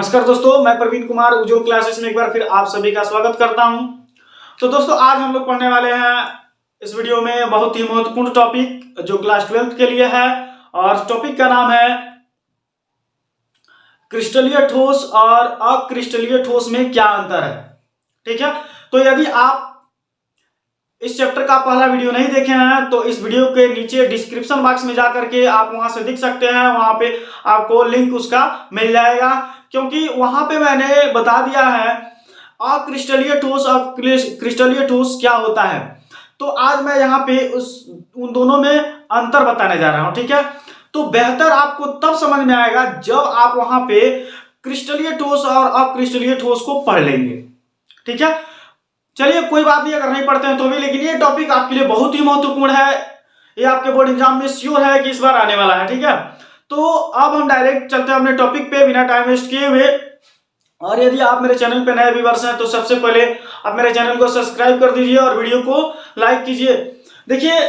नमस्कार दोस्तों, मैं प्रवीण कुमार उज्ज्वल क्लासेस में एक बार फिर आप सभी का स्वागत करता हूं। तो दोस्तों आज हम लोग पढ़ने वाले हैं इस वीडियो में बहुत ही महत्वपूर्ण टॉपिक जो क्लास 12th के लिए है, और टॉपिक का नाम है क्रिस्टलीय ठोस और अक्रिस्टलीय ठोस में क्या अंतर है। ठीक है, तो यदि आप इस चैप्टर का पहला वीडियो नहीं देखे हैं तो इस वीडियो के नीचे डिस्क्रिप्शन बॉक्स में जाकर के आप वहां से देख सकते हैं, वहां पे आपको लिंक उसका मिल जाएगा, क्योंकि वहां पे मैंने बता दिया है अक्रिस्टलीय ठोस और क्रिस्टलीय ठोस क्या होता है। तो आज मैं यहाँ पे उन दोनों में अंतर बताने जा रहा हूँ। ठीक है, तो बेहतर आपको तब समझ में आएगा जब आप वहां पे क्रिस्टलीय ठोस और अक्रिस्टलीय ठोस को पढ़ लेंगे। ठीक है, चलिए कोई बात नहीं अगर नहीं पढ़ते हैं तो भी, लेकिन ये टॉपिक आपके लिए बहुत ही महत्वपूर्ण है, ये आपके बोर्ड एग्जाम में श्योर है कि इस बार आने वाला है। ठीक है, तो अब हम डायरेक्ट चलते हैं अपने टॉपिक पे बिना टाइम वेस्ट किए हुए। और यदि आप मेरे चैनल पे नए व्यूअर्स हैं तो सबसे पहले आप मेरे चैनल को सब्सक्राइब कर दीजिए और वीडियो को लाइक कीजिए। देखिए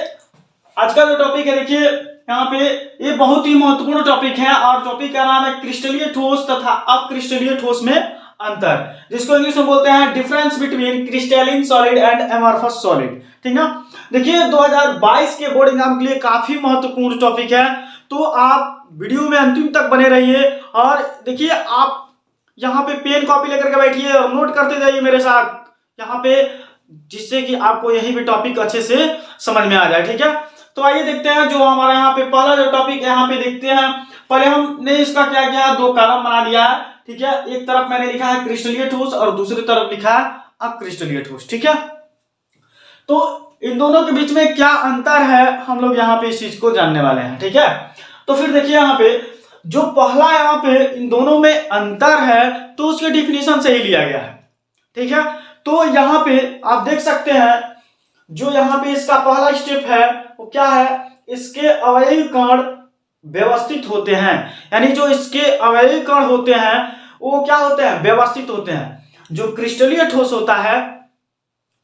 आज का जो टॉपिक है, देखिए यहाँ पे ये बहुत ही महत्वपूर्ण टॉपिक है, और टॉपिक का नाम है क्रिस्टलीय ठोस तथा अक्रिस्टलीय ठोस में अंतर, जिसको इंग्लिश में बोलते हैं difference between crystalline solid and amorphous solid. ठीक ना, देखिए 2022 के बोर्ड एग्जाम के लिए काफी महत्वपूर्ण टॉपिक है, तो आप वीडियो में अंतिम तक बने रहिए। और देखिए आप यहाँ पे पेन कॉपी लेकर के बैठिए और नोट करते जाइए मेरे साथ यहाँ पे, जिससे कि आपको यही भी टॉपिक अच्छे से समझ में आ जाए। ठीक है, तो आइए देखते हैं जो हमारा यहाँ पे पहला जो टॉपिक है, यहाँ पे देखते हैं। पहले हमने इसका क्या किया, दो कॉलम बना दिया है। ठीक है, एक तरफ मैंने लिखा है क्रिस्टलीय ठोस और दूसरी तरफ लिखा है अक्रिस्टलीय ठोस। ठीक है, तो इन दोनों के बीच में क्या अंतर है हम लोग यहाँ पे इस चीज को जानने वाले हैं। ठीक है, तो फिर देखिए यहाँ पे जो पहला यहाँ पे इन दोनों में अंतर है तो उसके डिफिनीशन से ही लिया गया है। ठीक है, तो यहाँ पे आप देख सकते हैं जो यहाँ पे इसका पहला स्टेप है वो क्या है, इसके अवयवी कण व्यवस्थित होते हैं, यानी जो इसके अवयवी कण होते हैं वो क्या होते हैं, व्यवस्थित होते हैं। जो क्रिस्टलीय ठोस होता है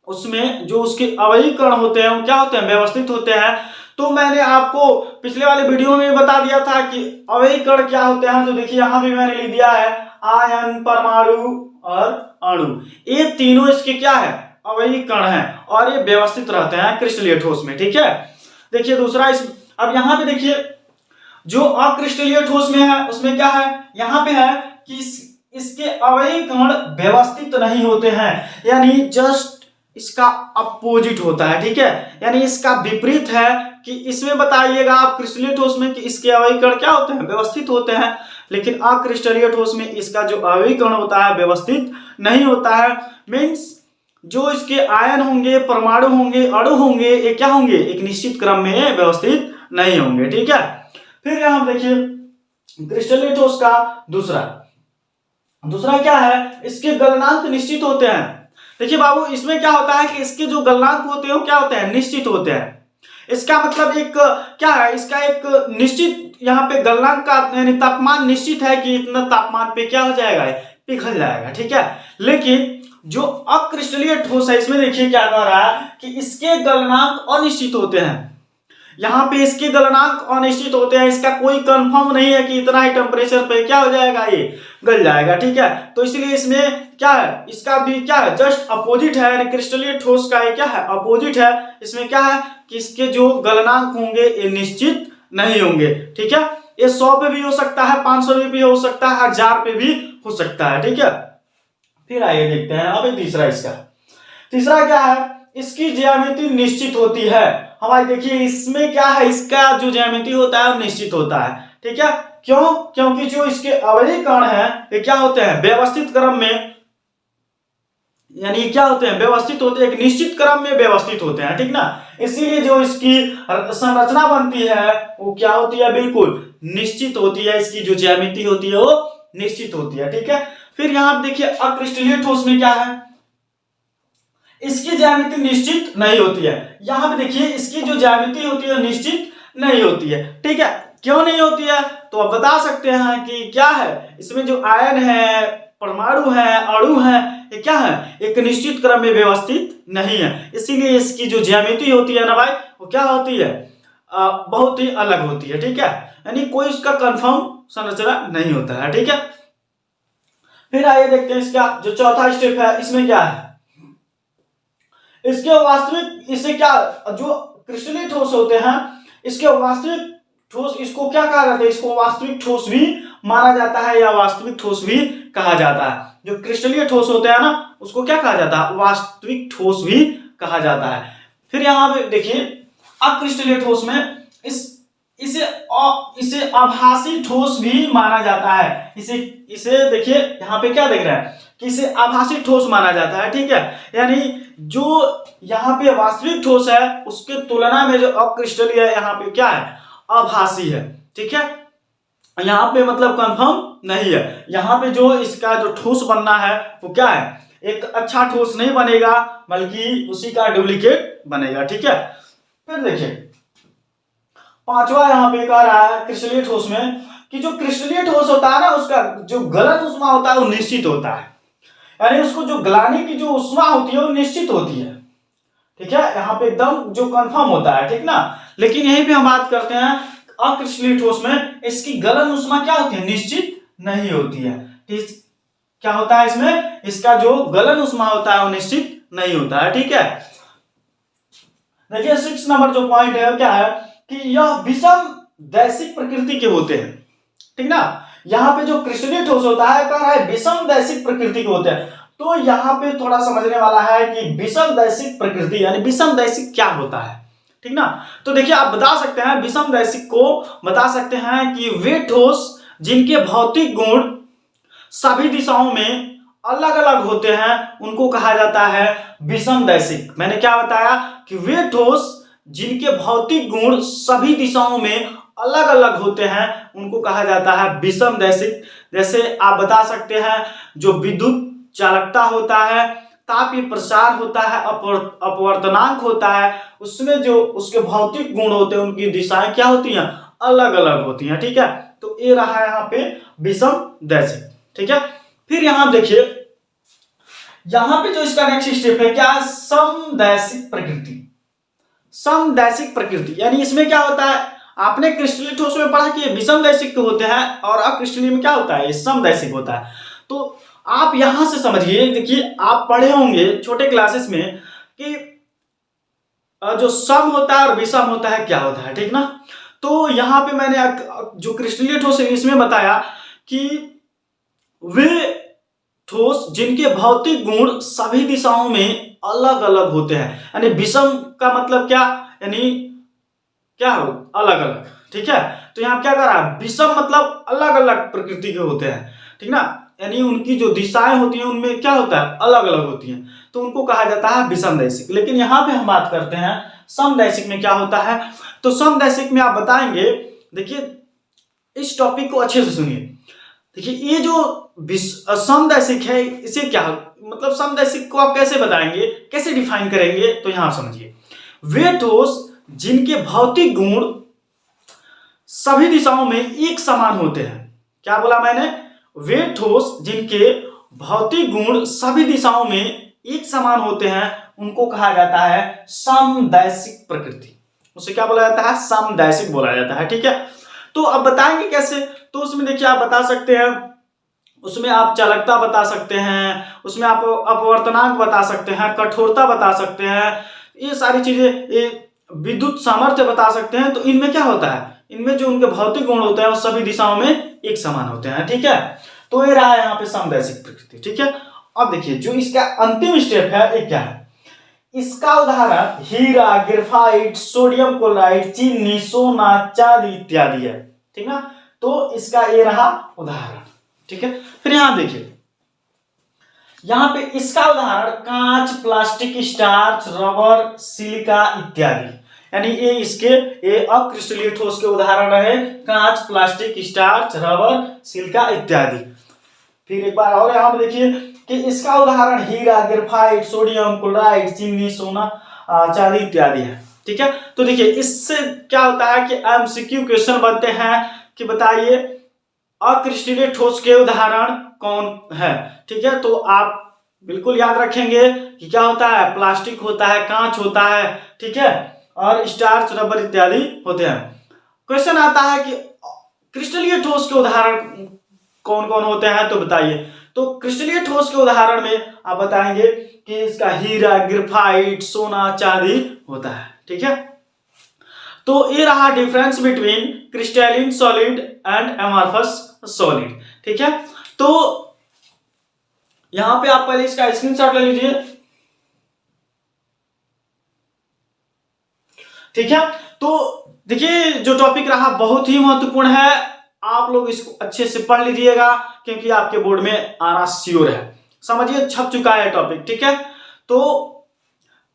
उसमें जो उसके अवयवी कण होते हैं वो क्या होते हैं, व्यवस्थित होते हैं। तो मैंने आपको पिछले वाले वीडियो में बता दिया था कि अवयवी कण क्या होते हैं, तो देखिए यहाँ भी मैंने लिख दिया है आयन, परमाणु और अणु, ये तीनों इसके क्या है, अवयवी कण हैं, और ये व्यवस्थित रहते हैं क्रिस्टलीय ठोस में। ठीक है, देखिए दूसरा अब यहाँ पे देखिए जो अक्रिस्टलीय ठोस में है उसमें क्या है, यहाँ पे है कि इसके अवयवी कण व्यवस्थित नहीं होते हैं, यानी जस्ट इसका अपोजिट होता है। ठीक है, यानी इसका विपरीत है कि इसमें बताइएगा आप क्रिस्टलीय ठोस में कि इसके अवयवी कण क्या होते हैं, व्यवस्थित होते हैं, लेकिन अक्रिस्टलीय ठोस में इसका जो अवयवी कण होता है व्यवस्थित नहीं होता है। मीन्स जो इसके आयन होंगे, परमाणु होंगे, अणु होंगे, ये क्या होंगे, एक निश्चित क्रम में व्यवस्थित नहीं होंगे। ठीक है, फिर यहां देखिए क्रिस्टलीय ठोस का दूसरा क्या है, इसके गलनांक निश्चित होते हैं। देखिए बाबू इसमें क्या होता है कि इसके जो गलनांक होते हैं वो क्या होते हैं, निश्चित होते हैं। इसका मतलब एक क्या है, इसका एक निश्चित यहाँ पे गलनांक का यानी तापमान निश्चित है कि इतना तापमान पे क्या हो जाएगा, पिघल जाएगा। ठीक है, लेकिन जो अक्रिस्टलीय ठोस है इसमें देखिए क्या कह रहा है कि इसके गलनांक अनिश्चित होते हैं। यहाँ पे इसके गलनांक अनिश्चित होते हैं, इसका कोई कंफर्म नहीं है कि इतना ही टेम्परेचर पे क्या हो जाएगा, ये गल जाएगा। ठीक है, तो इसलिए इसमें क्या है, इसका भी क्या है, जस्ट अपोजिट है, यानी क्रिस्टलीय ठोस का ये क्या है, अपोजिट है। इसमें क्या है कि इसके जो गलनांक होंगे ये निश्चित नहीं होंगे। ठीक है, ये 100 पे भी हो सकता है, 500 पे भी हो सकता है, 1000 पे भी हो सकता है। ठीक है, फिर आइए देखते हैं अब तीसरा क्या है, इसकी ज्यामिति निश्चित होती है। हमारे देखिए इसमें क्या है, इसका जो ज्यामिति होता है वो निश्चित होता है। ठीक है, क्यों, क्योंकि जो इसके अवयवी कण है ये क्या होते हैं, व्यवस्थित क्रम में, यानी क्या होते हैं, व्यवस्थित होते हैं, एक निश्चित क्रम में व्यवस्थित होते हैं। ठीक ना, इसीलिए जो इसकी संरचना बनती है वो क्या होती है, बिल्कुल निश्चित होती है, इसकी जो ज्यामिति होती है वो निश्चित होती है। ठीक है, फिर यहां देखिए अक्रिस्टलीय ठोस में क्या है, इसकी ज्यामिति निश्चित नहीं होती है। यहां पे देखिए इसकी जो ज्यामिति होती है निश्चित नहीं होती है। ठीक है, क्यों नहीं होती है, तो आप बता सकते हैं कि क्या है, इसमें जो आयन है, परमाणु है, अणु है, ये क्या है, एक निश्चित क्रम में व्यवस्थित नहीं है, इसीलिए इसकी जो ज्यामिति होती है ना भाई वो क्या होती है, बहुत ही अलग होती है। ठीक है, यानी कोई उसका कंफर्म संरचना नहीं होता है। ठीक है, फिर आइए देखते हैं इसका जो चौथा स्टेप है, इसमें क्या है, इसके वास्तविक, इससे क्या, जो क्रिस्टलीय ठोस होते हैं इसके वास्तविक ठोस, इसको क्या कहा जाता है, इसको वास्तविक ठोस भी माना जाता है या वास्तविक ठोस भी कहा जाता है। जो क्रिस्टलीय ठोस होते हैं ना उसको क्या कहा जाता है, वास्तविक ठोस भी कहा जाता है। फिर यहाँ पे देखिए अक्रिस्टलीय ठोस में इसे आभासी ठोस भी माना जाता है। इसे देखिए यहाँ पे क्या देख रहे हैं कि इसे आभासी ठोस माना जाता है, ठीक है। यानी जो यहाँ पे वास्तविक ठोस है उसके तुलना में जो अक्रिस्टलीय है यहाँ पे क्या है, आभासी है, ठीक है। यहाँ पे मतलब कंफर्म नहीं है, यहाँ पे जो इसका जो ठोस बनना है वो क्या है, एक अच्छा ठोस नहीं बनेगा बल्कि उसी का डुप्लीकेट बनेगा, ठीक है। फिर देखिए पांचवा यहाँ पे कह रहा है क्रिस्टलीय ठोस में कि जो क्रिस्टलीय ठोस होता है ना उसका जो गलन ऊष्मा होता है वो निश्चित होता है, यानी उसको जो गलाने की जो ऊष्मा होती है वो निश्चित होती है, ठीक है। यहाँ पे एकदम जो कंफर्म होता है, ठीक ना। लेकिन यहीं पे हम बात करते हैं अक्रिस्टलीय ठोस में इसकी गलन ऊष्मा क्या होती है, निश्चित नहीं होती है। क्या होता है इसमें, इसका जो गलन ऊष्मा होता है वो निश्चित नहीं होता है, ठीक है। देखिए 6 नंबर जो पॉइंट है क्या है कि यह विषम दैशिक प्रकृति के होते हैं, ठीक ना। यहाँ पे जो क्रिस्टलीय ठोस होता है कह रहा है विषम दैशिक प्रकृति के होते हैं। तो यहाँ पे थोड़ा समझने वाला है कि विषम दैशिक प्रकृति यानी विषम दैशिक क्या होता है, ठीक ना। तो देखिए आप बता सकते हैं विषम दैशिक को बता सकते हैं कि वे ठोस जिनके भौतिक गुण सभी दिशाओं में अलग अलग होते हैं उनको कहा जाता है विषम दैशिक। मैंने क्या बताया कि वे ठोस जिनके भौतिक गुण सभी दिशाओं में अलग अलग होते हैं उनको कहा जाता है विषम दैशिक। जैसे आप बता सकते हैं जो विद्युत चालकता होता है, तापीय प्रसार होता है, अपवर्तनांक होता है, उसमें जो उसके भौतिक गुण होते हैं उनकी दिशाएं क्या होती हैं, अलग अलग होती हैं, ठीक है। तो ये रहा यहाँ पे विषम दैशिक, ठीक है। फिर यहां देखिए यहां पे जो इसका नेक्स्ट स्टेप है क्या, समदैशिक प्रकृति। समदैशिक प्रकृति यानी इसमें क्या होता है, आपने क्रिस्टलीय ठोस में पढ़ा कि विषम दैशिक के होते हैं और अक्रिस्टलीय में क्या होता है, समदैशिक होता है। तो आप यहां से समझिए, देखिए आप पढ़े होंगे छोटे क्लासेस में कि जो सम होता है और विषम होता है क्या होता है, ठीक ना। तो यहां पे मैंने जो क्रिस्टलीय ठोस है इसमें बताया कि वे ठोस जिनके भौतिक गुण सभी दिशाओं में अलग अलग होते हैं, यानी विषम का मतलब क्या, यानी क्या हो, अलग अलग, ठीक है। तो यहाँ क्या कर रहा है, विषम मतलब अलग अलग प्रकृति के होते हैं, ठीक ना, यानी उनकी जो दिशाएं होती हैं उनमें क्या होता है, अलग अलग होती हैं, तो उनको कहा जाता है विषम दैशिक। लेकिन यहाँ पे हम बात करते हैं समदैशिक में क्या होता है। तो समदैशिक में आप बताएंगे, देखिए इस टॉपिक को अच्छे से सुनिए। देखिए ये जो समदैशिक है इसे क्या मतलब, समदैशिक को आप कैसे बताएंगे, कैसे डिफाइन करेंगे, तो यहां समझिए वे ठोस जिनके भौतिक गुण सभी दिशाओं में एक समान होते हैं। क्या बोला मैंने, वे ठोस जिनके भौतिक गुण सभी दिशाओं में एक समान होते हैं उनको कहा जाता है समदैशिक प्रकृति। उसे क्या बोला जाता है, समदैशिक बोला जाता है, ठीक है। तो अब बताएंगे कैसे, तो उसमें देखिए आप बता सकते हैं, उसमें आप चालकता बता सकते हैं, उसमें आप अपवर्तनांक बता सकते हैं, कठोरता बता सकते हैं, ये सारी चीजें, ये विद्युत सामर्थ्य बता सकते हैं। तो इनमें क्या होता है, इनमें जो उनके भौतिक गुण होते हैं वो सभी दिशाओं में एक समान होते हैं, ठीक है। तो ये रहा यहाँ पे समदैशिक प्रकृति, ठीक है। अब देखिए जो इसका अंतिम स्टेप है ये क्या है, इसका उदाहरण हीरा, ग्रेफाइट, सोडियम क्लोराइड, चीनी, सोना, चांदी इत्यादि है, ठीक ना। तो इसका ये रहा उदाहरण, ठीक है। फिर यहां देखिए, यहां पे इसका उदाहरण कांच, प्लास्टिक, स्टार्च, रबर, सिलिका इत्यादि, यानी ये इसके ये अक्रिस्टलीय ठोस के उदाहरण रहे, कांच, प्लास्टिक, स्टार्च, रबर, सिलिका इत्यादि। फिर एक बार और यहां पे देखिए कि इसका उदाहरण हीरा, ग्रेफाइट, सोडियम क्लोराइड, चीनी, सोना, चांदी इत्यादि है, ठीक है। तो देखिए इससे क्या होता है कि एमसीक्यू क्वेश्चन बनते हैं कि बताइए अक्रिस्टलीय ठोस के उदाहरण कौन है, ठीक है। तो आप बिल्कुल याद रखेंगे कि क्या होता है, प्लास्टिक होता है, कांच होता है, ठीक है, और स्टार्च, रबर इत्यादि होते हैं। क्वेश्चन आता है कि क्रिस्टलीय ठोस के उदाहरण कौन कौन होते हैं, तो बताइए। तो क्रिस्टलीय ठोस के उदाहरण में आप बताएंगे कि इसका हीरा, ग्रेफाइट, सोना, चांदी होता है। ठीक है, तो ये रहा difference between crystalline solid and amorphous solid. ठीक है, तो यहां पे आप पहले इसका स्क्रीनशॉट ले लीजिए। ठीक है, तो देखिए जो टॉपिक रहा बहुत ही महत्वपूर्ण है, आप लोग इसको अच्छे से पढ़ लीजिएगा क्योंकि आपके बोर्ड में आना श्योर है। समझिए छप चुका है टॉपिक। ठीक है, तो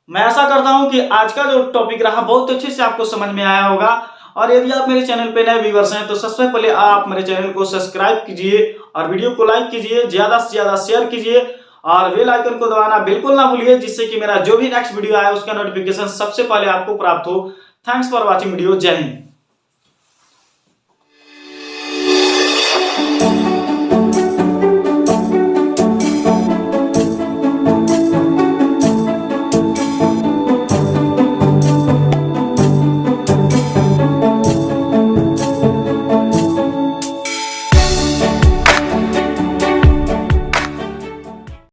मैं ऐसा करता हूं कि आज का जो टॉपिक रहा बहुत अच्छे से आपको समझ में आया होगा। और यदि आप मेरे चैनल पे नए व्यूअर्स हैं तो सबसे पहले आप मेरे चैनल को सब्सक्राइब कीजिए और वीडियो को लाइक कीजिए, ज्यादा से ज्यादा शेयर कीजिए और बेल आइकन को दबाना बिल्कुल ना भूलिए, जिससे कि मेरा जो भी नेक्स्ट वीडियो आए उसका नोटिफिकेशन सबसे पहले आपको प्राप्त हो। Thanks for watching video. जय हिंद।